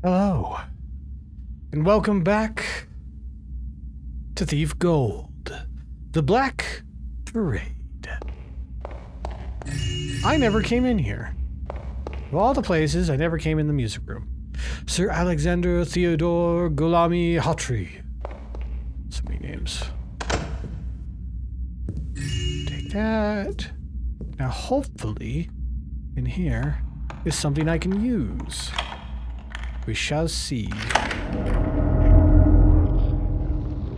Hello, and welcome back to Thief Gold, the Black Parade. I never came in here. Of all the places, I never came in the music room. Sir Alexander Theodore Gulami Hatri. So many names. Take that. Now hopefully, in here is something I can use. We shall see.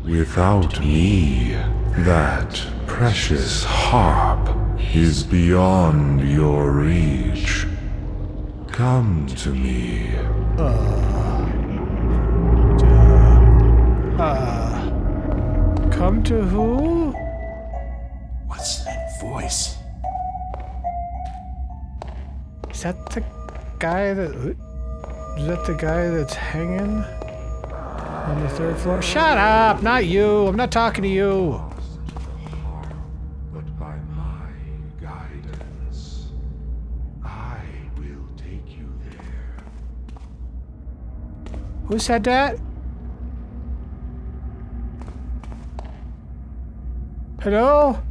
Without me, that precious harp is beyond your reach. Come to me. Come to who? What's that voice? Is that the guy that... Is that the guy that's hanging on the third floor? Shut up! Not you! I'm not talking to you! But by my guidance, I will take you there. Who said that? Hello?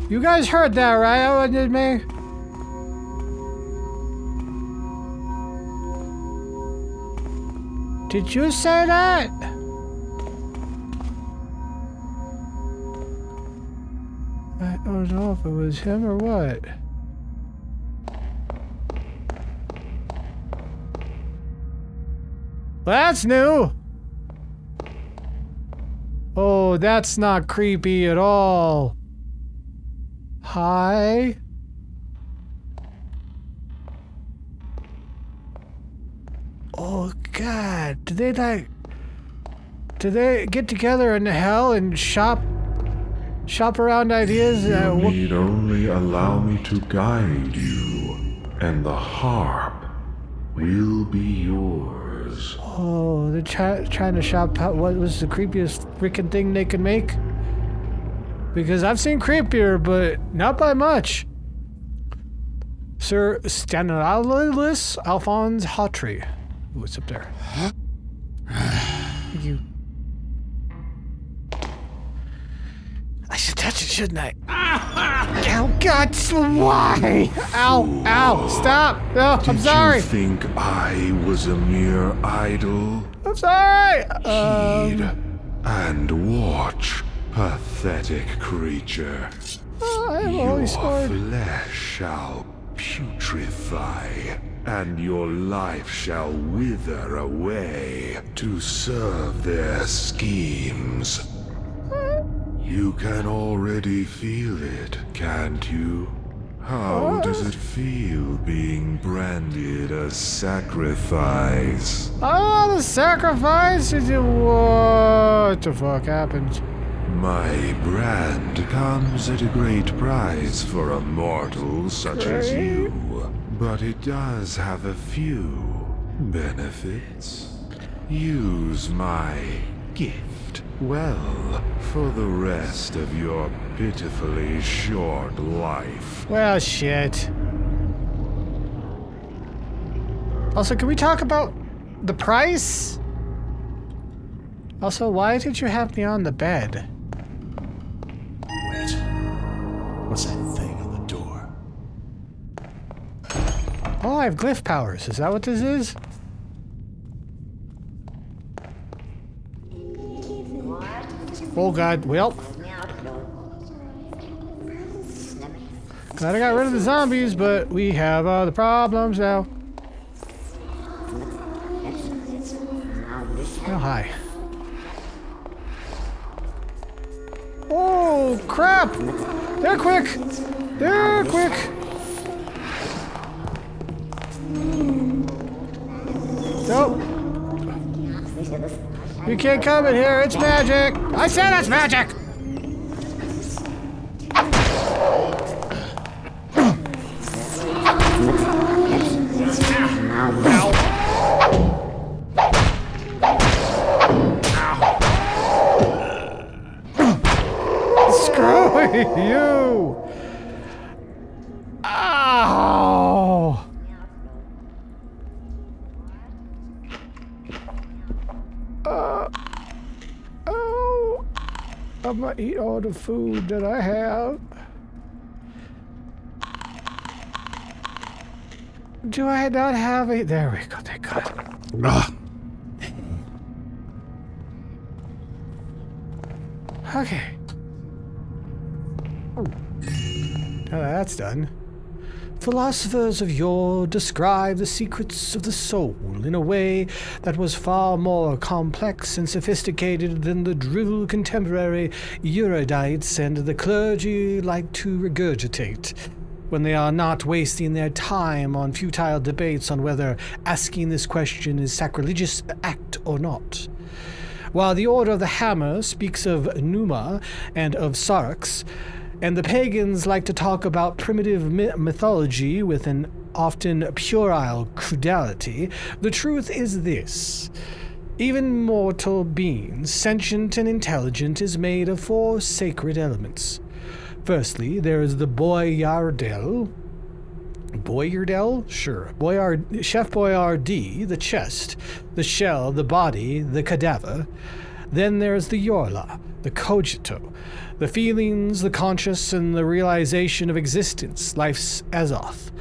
You guys heard that, right? Oh, did me? Did you say that? I don't know if it was him or what. That's new. Oh, that's not creepy at all. Hi. Oh God! Do they get together in hell and shop around ideas? You need only allow me to guide you, and the harp will be yours. Oh, they're trying to shop. What was the creepiest freaking thing they could make? Because I've seen creepier, but not by much. Sir Stanislaus Alphonse Hatri. Ooh, it's up there. Thank you. I should touch it, shouldn't I? Oh, God, why? Ow, ow, stop. No, I'm sorry. Did you think I was a mere idol? I'm sorry. Heed and watch, pathetic creature. I'm only Your scored. flesh shall putrefy, and your life shall wither away to serve their schemes. You can already feel it, can't you? How does it feel being branded as sacrifice? Oh, the sacrifice? What the fuck happened? My brand comes at a great price for a mortal such as you, but it does have a few benefits. Use my gift well for the rest of your pitifully short life. Well, shit. Also, can we talk about the price? Also, why did you have me on the bed? Wait. What's that thing on the door? Oh, I have glyph powers. Is that what this is? Oh God, well. Glad I got rid of the zombies, but we have other problems now. Oh, hi. Oh, crap! They're quick! They're quick! Nope. You can't come in here, it's magic! I said it's magic! Screw you! gonna eat all the food that I have. Do I not have a... There we go, thank God. Ugh. Okay. Now that's done. Philosophers of yore describe the secrets of the soul in a way that was far more complex and sophisticated than the drivel contemporary erudites and the clergy like to regurgitate, when they are not wasting their time on futile debates on whether asking this question is sacrilegious act or not. While the Order of the Hammer speaks of Numa and of Sarx, and the pagans like to talk about primitive mythology with an often puerile credulity, the truth is this. Even mortal beings, sentient and intelligent, is made of 4 sacred elements. Firstly, there is the Boyardel? Sure. Chef Boyardee, the chest, the shell, the body, the cadaver. Then there's the Yorla, the cogito, the feelings, the conscious, and the realization of existence, life's Azoth.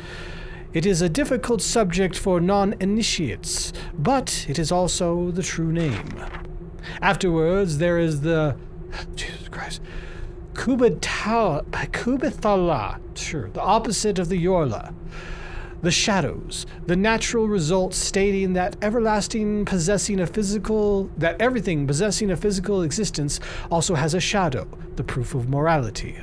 It is a difficult subject for non-initiates, but it is also the true name. Afterwards, there is the... Jesus Christ. Kubathala, sure, the opposite of the Yorla. The shadows, the natural result stating that everything possessing a physical existence also has a shadow, the proof of mortality.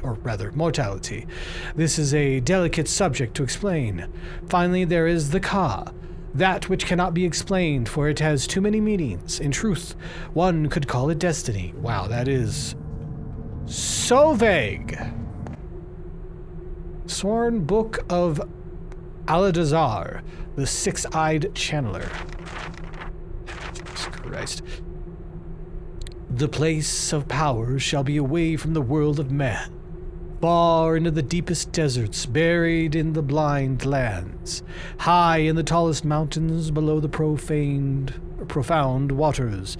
This is a delicate subject to explain. Finally, there is the Ka, that which cannot be explained, for it has too many meanings. In truth, one could call it destiny. Wow, that is so vague. Sworn Book of Aladazar, the six-eyed channeler. Jesus Christ. The place of power shall be away from the world of man, far into the deepest deserts, buried in the blind lands, high in the tallest mountains, below the profound waters,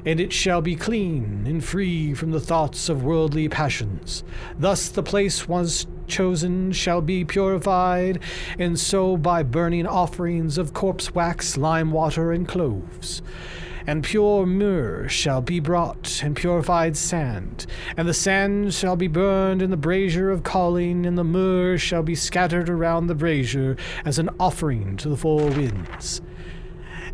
and it shall be clean and free from the thoughts of worldly passions. Thus the place once chosen shall be purified, and so by burning offerings of corpse wax, lime water, and cloves. And pure myrrh shall be brought, and purified sand, and the sand shall be burned in the brazier of calling, and the myrrh shall be scattered around the brazier as an offering to the 4 winds.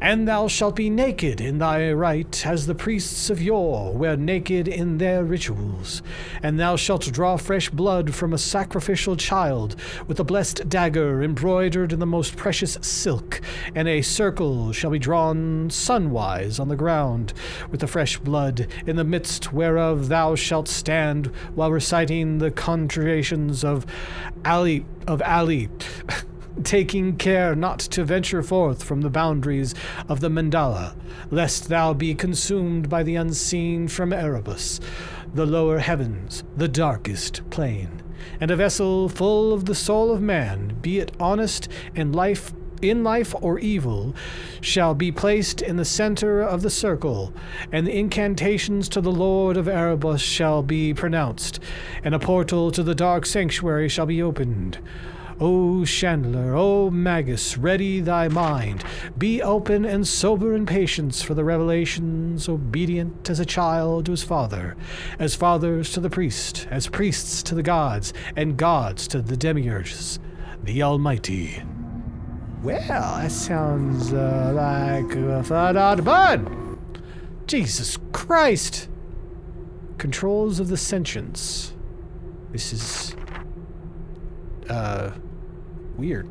And thou shalt be naked in thy right, as the priests of yore were naked in their rituals. And thou shalt draw fresh blood from a sacrificial child, with a blessed dagger embroidered in the most precious silk, and a circle shall be drawn sunwise on the ground, with the fresh blood, in the midst whereof thou shalt stand, while reciting the conjurations of Ali, taking care not to venture forth from the boundaries of the mandala, lest thou be consumed by the unseen from Erebus, the lower heavens, the darkest plain. And a vessel full of the soul of man, be it honest in life or evil, shall be placed in the center of the circle, and the incantations to the Lord of Erebus shall be pronounced, and a portal to the dark sanctuary shall be opened. O Chandler, O Magus, ready thy mind. Be open and sober in patience for the revelations, obedient as a child to his father, as fathers to the priest, as priests to the gods, and gods to the demiurges, the Almighty. Well, that sounds like a fun out of bud. Jesus Christ. Controls of the sentience. This is weird.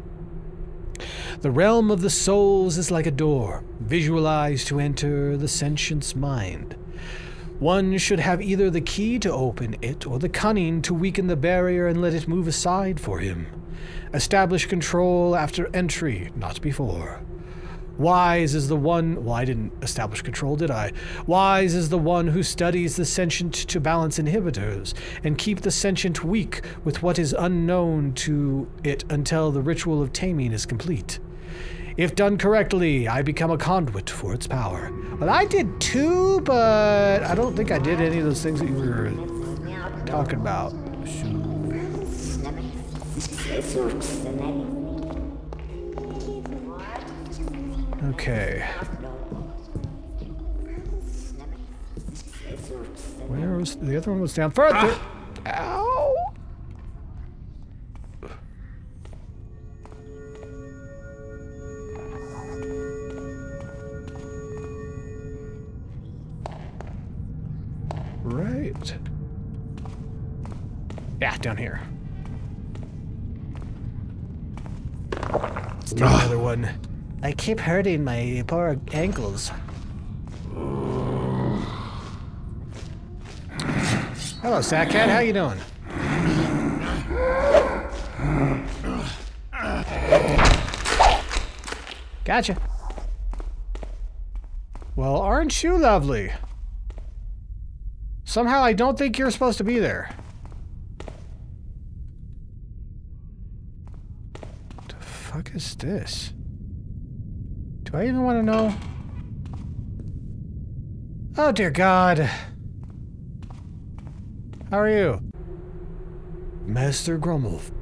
The realm of the souls is like a door, visualized to enter the sentient's mind. One should have either the key to open it or the cunning to weaken the barrier and let it move aside for him. Establish control after entry, not before. Wise is the one... Well, I didn't establish control, did I? Wise is the one who studies the sentient to balance inhibitors, and keep the sentient weak with what is unknown to it until the ritual of taming is complete. If done correctly, I become a conduit for its power. Well, I did 2, but I don't think I did any of those things that you were talking about. Okay. Where was the other one? Was down further. Ow! Right. Yeah, down here. Let's do another one. I keep hurting my poor ankles. Hello, Sackcat. How you doing? Gotcha. Well, aren't you lovely? Somehow I don't think you're supposed to be there. What the fuck is this? Do I even want to know? Oh, dear God. How are you? Master Grumovolo.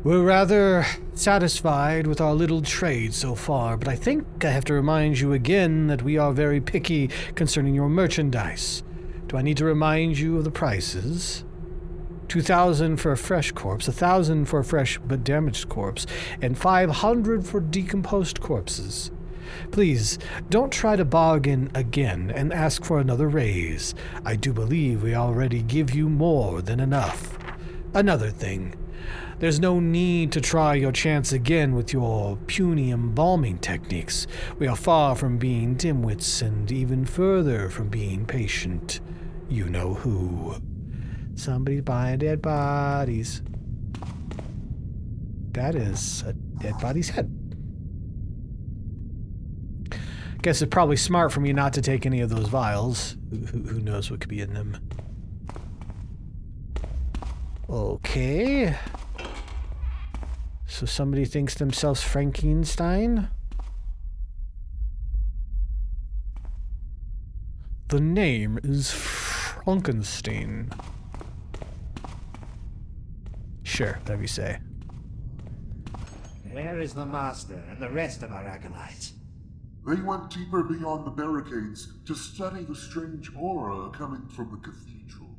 We're rather satisfied with our little trade so far, but I think I have to remind you again that we are very picky concerning your merchandise. Do I need to remind you of the prices? 2,000 for a fresh corpse, 1,000 for a fresh but damaged corpse, and 500 for decomposed corpses. Please, don't try to bargain again and ask for another raise. I do believe we already give you more than enough. Another thing, there's no need to try your chance again with your puny embalming techniques. We are far from being dimwits and even further from being patient. You know who. Somebody's buying dead bodies. That is a dead body's head. Guess it's probably smart for me not to take any of those vials. Who knows what could be in them. Okay. So somebody thinks themselves Frankenstein? The name is Frankenstein. Sure, whatever you say. Where is the master and the rest of our acolytes? They went deeper beyond the barricades to study the strange aura coming from the cathedral.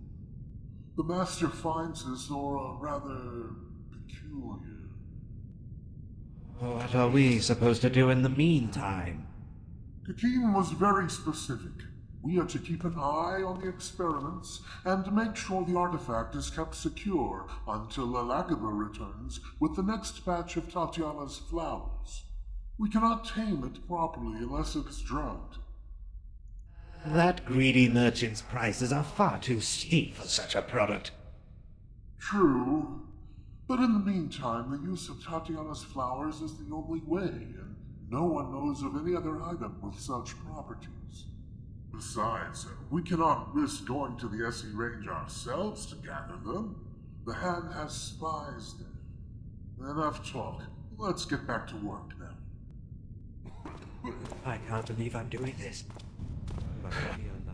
The master finds this aura rather peculiar. What are we supposed to do in the meantime? Hakim was very specific. We are to keep an eye on the experiments and make sure the artifact is kept secure until Elagaba returns with the next batch of Tatiana's flowers. We cannot tame it properly unless it is drugged. That greedy merchant's prices are far too steep for such a product. True, but in the meantime, the use of Tatiana's flowers is the only way, and no one knows of any other item with such properties. Besides, we cannot risk going to the SE range ourselves to gather them. The hand has spies there. Enough talk. Let's get back to work now. I can't believe I'm doing this.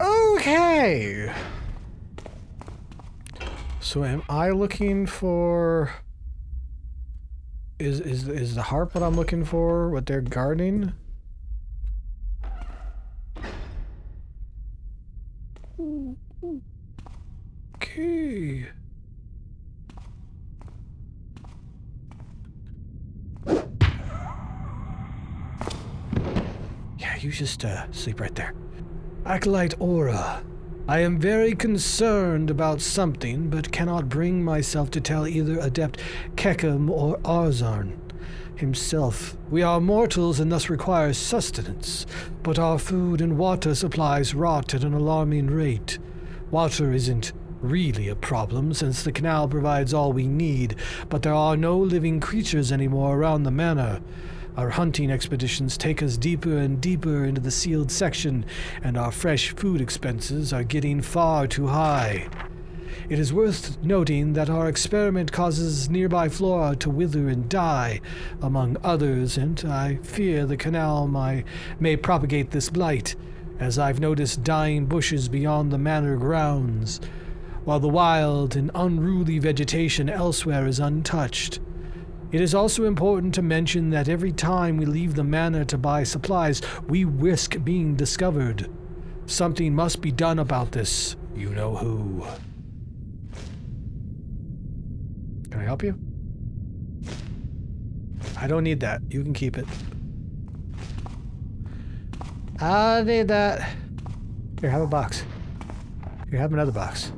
Okay. So am I looking for... Is the harp what I'm looking for? What they're guarding? Okay. Yeah, you just sleep right there. Acolyte Aura. I am very concerned about something, but cannot bring myself to tell either Adept Kekim or Arzarn himself. We are mortals and thus require sustenance, but our food and water supplies rot at an alarming rate. Water isn't really a problem, since the canal provides all we need, but there are no living creatures anymore around the manor. Our hunting expeditions take us deeper and deeper into the sealed section, and our fresh food expenses are getting far too high. It is worth noting that our experiment causes nearby flora to wither and die, among others, and I fear the canal may propagate this blight. as I've noticed dying bushes beyond the manor grounds, while the wild and unruly vegetation elsewhere is untouched. It is also important to mention that every time we leave the manor to buy supplies, we risk being discovered. Something must be done about this. You know who. Can I help you? I don't need that. You can keep it. I need that. Here, have a box. Here, have another box.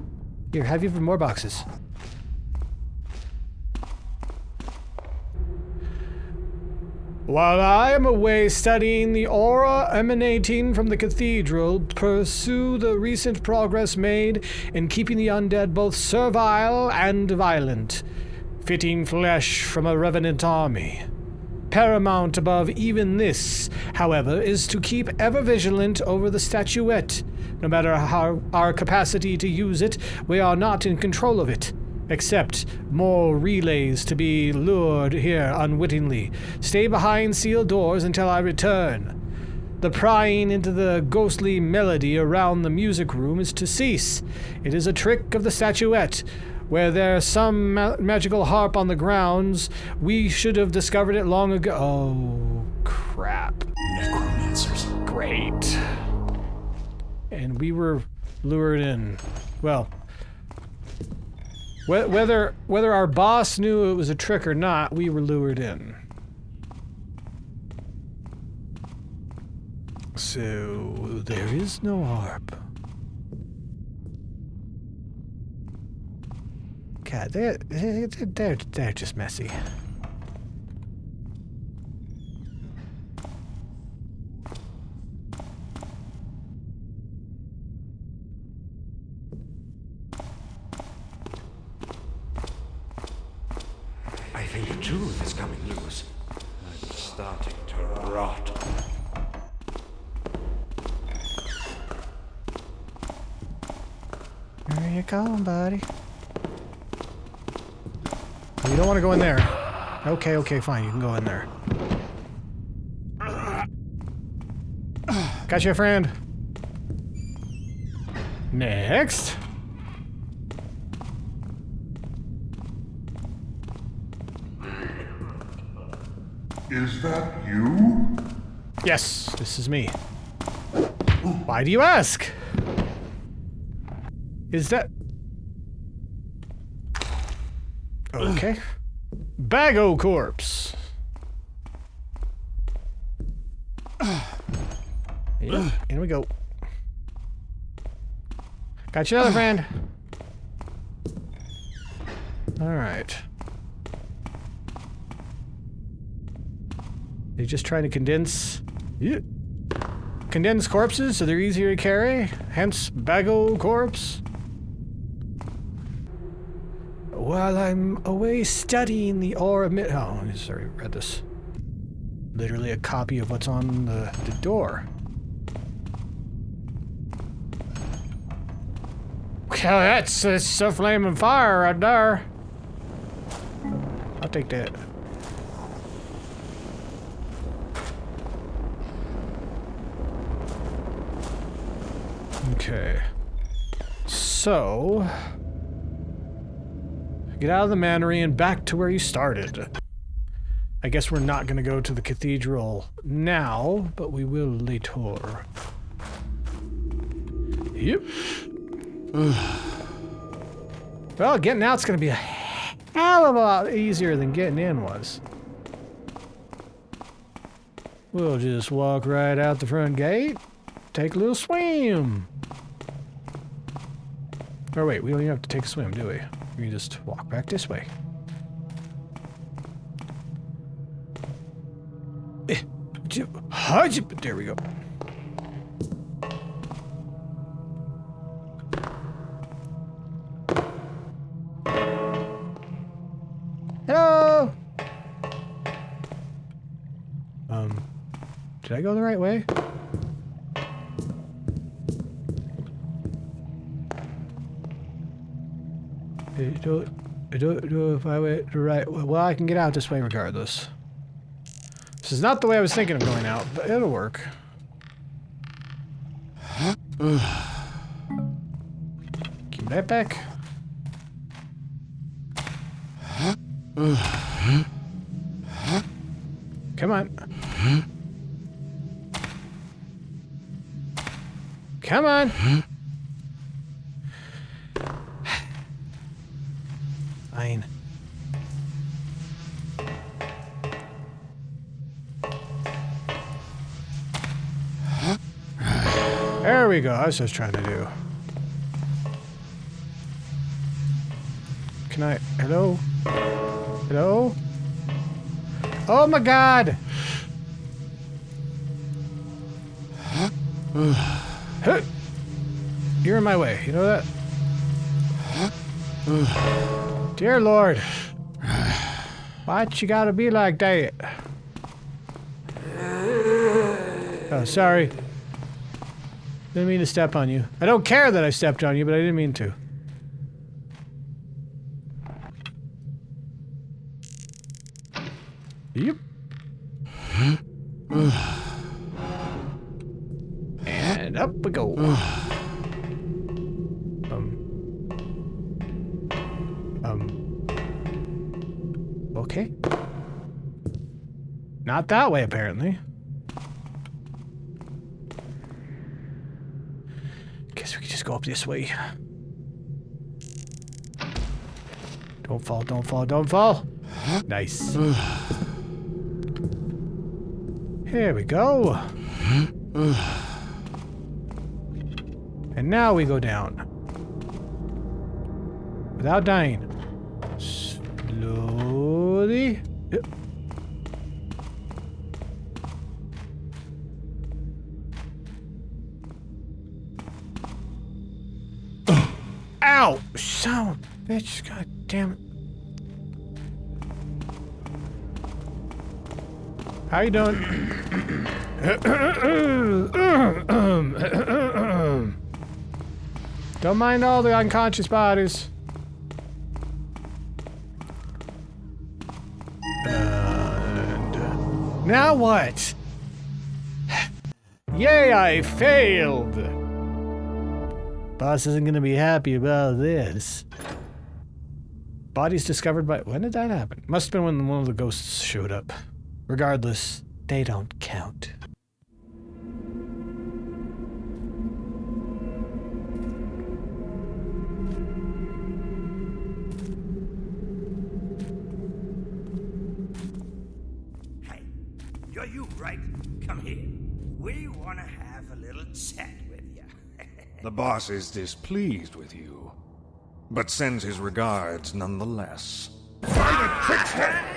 Here, have even more boxes. While I am away studying the aura emanating from the cathedral, pursue the recent progress made in keeping the undead both servile and violent, fitting flesh from a revenant army. Paramount above even this, however, is to keep ever vigilant over the statuette. No matter how our capacity to use it, we are not in control of it. Except more relays to be lured here unwittingly. Stay behind sealed doors until I return. The prying into the ghostly melody around the music room is to cease. It is a trick of the statuette. Where there's some magical harp on the grounds, we should have discovered it long ago. Oh, crap. Necromancers. Great. And we were lured in. Well, whether our boss knew it was a trick or not, we were lured in. So, there is no harp. God, they're just messy. I think the truth is coming loose. I'm starting to rot. Where you going, buddy? You don't want to go in there. Okay, fine. You can go in there. Got you, friend. Next. Is that you? Yes, this is me. Why do you ask? Is that... Okay. Bago corpse. Yep, in we go. Got you another friend. Alright. They're just trying to condense... Condense corpses so they're easier to carry, hence Bago corpse. While I'm away studying the aura... Oh, I just already read this. Literally a copy of what's on the door. Well, that's a flaming fire right there. I'll take that. Okay. So... Get out of the mannery and back to where you started. I guess we're not going to go to the cathedral now, but we will later. Yep. Well, getting out's going to be a hell of a lot easier than getting in was. We'll just walk right out the front gate, take a little swim. Or wait, we don't even have to take a swim, do we? We can just walk back this way. There we go. Hello! Did I go the right way? Do if I went the right way. Well, I can get out this way regardless. This is not the way I was thinking of going out, but it'll work. Give me that back. Come on. Come on. Fine. There we go. I was just trying to do. Can I? Hello? Hello? Oh my God! You're in my way. You know that? Dear Lord. Why'd you gotta be like that? Oh, sorry. Didn't mean to step on you. I don't care that I stepped on you, but I didn't mean to. Yep. And up we go. Okay. Not that way, apparently. Guess we could just go up this way. Don't fall, don't fall, don't fall. Nice. Here we go. And now we go down. Without dying. Slowly. Ow! Son of a bitch, god damn it. How you doing? Don't mind all the unconscious bodies. And now what? Yay, I failed! Boss isn't gonna be happy about this. Bodies discovered by... When did that happen? Must have been when one of the ghosts showed up. Regardless, they don't count. Hey, you're you, right? Come here. We want to have a little chat with you. The boss is displeased with you, but sends his regards nonetheless. Fight a quick head!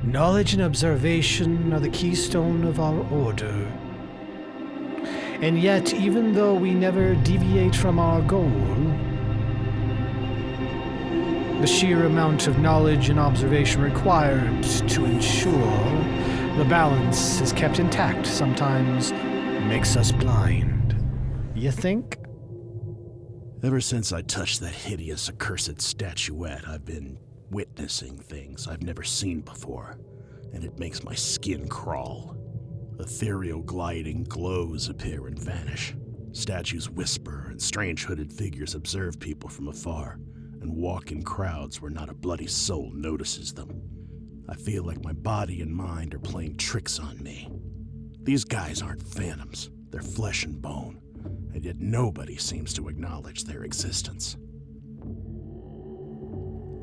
Knowledge and observation are the keystone of our order. And yet, even though we never deviate from our goal, the sheer amount of knowledge and observation required to ensure the balance is kept intact sometimes makes us blind. You think? Ever since I touched that hideous, accursed statuette, I've been witnessing things I've never seen before, and it makes my skin crawl. Ethereal gliding glows appear and vanish. Statues whisper, and strange hooded figures observe people from afar, and walk in crowds where not a bloody soul notices them. I feel like my body and mind are playing tricks on me. These guys aren't phantoms, they're flesh and bone, and yet nobody seems to acknowledge their existence.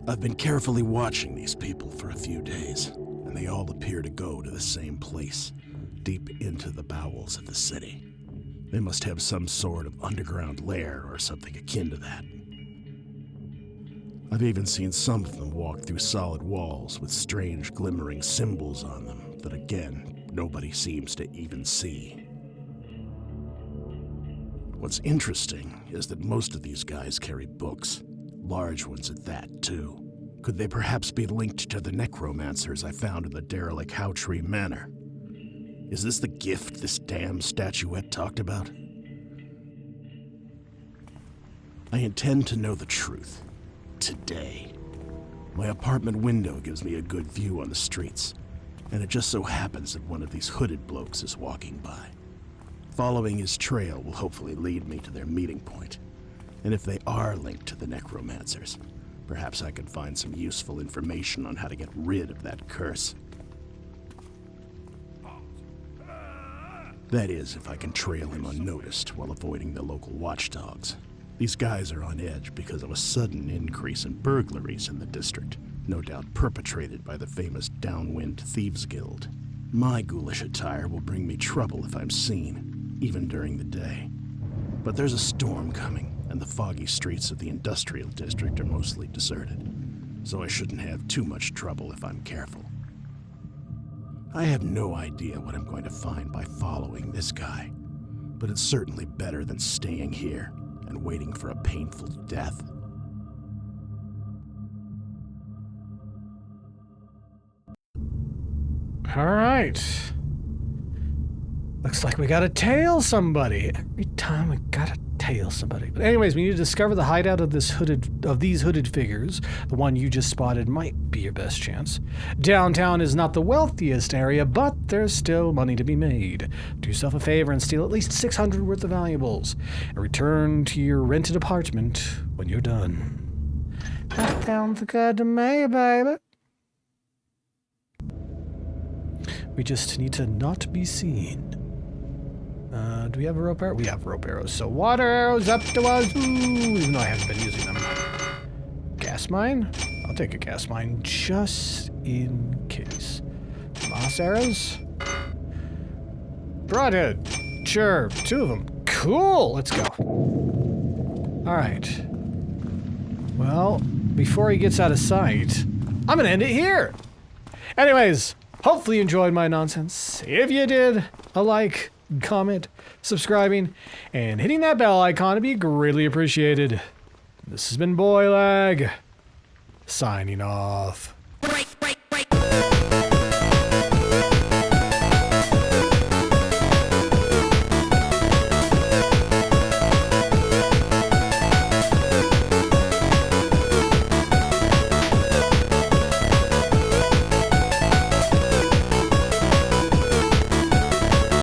I've been carefully watching these people for a few days, and they all appear to go to the same place, deep into the bowels of the city. They must have some sort of underground lair or something akin to that. I've even seen some of them walk through solid walls with strange glimmering symbols on them that, again, nobody seems to even see. What's interesting is that most of these guys carry books, large ones at that, too. Could they perhaps be linked to the necromancers I found in the derelict Howtree Manor? Is this the gift this damn statuette talked about? I intend to know the truth. Today. My apartment window gives me a good view on the streets, and it just so happens that one of these hooded blokes is walking by. Following his trail will hopefully lead me to their meeting point, and if they are linked to the necromancers, perhaps I could find some useful information on how to get rid of that curse. That is, if I can trail him unnoticed while avoiding the local watchdogs. These guys are on edge because of a sudden increase in burglaries in the district, no doubt perpetrated by the famous Downwind Thieves Guild. My ghoulish attire will bring me trouble if I'm seen, even during the day. But there's a storm coming, and the foggy streets of the industrial district are mostly deserted, so I shouldn't have too much trouble if I'm careful. I have no idea what I'm going to find by following this guy, but it's certainly better than staying here and waiting for a painful death. All right. Looks like we gotta tail somebody. Every time we gotta tail somebody. But anyways, we need to discover the hideout of these hooded figures. The one you just spotted might be your best chance. Downtown is not the wealthiest area, but there's still money to be made. Do yourself a favor and steal at least 600 worth of valuables, and return to your rented apartment when you're done. That sounds good to me, baby. We just need to not be seen. Do we have a rope arrow? We have rope arrows. So water arrows up to us. Ooh, even though I haven't been using them. Gas mine? I'll take a gas mine just in case. Moss arrows? Broadhead. Sure, 2 of them. Cool, let's go. Alright. Well, before he gets out of sight, I'm gonna end it here. Anyways, hopefully you enjoyed my nonsense. If you did, a like, comment, subscribing, and hitting that bell icon would be greatly appreciated. This has been Boylag, signing off.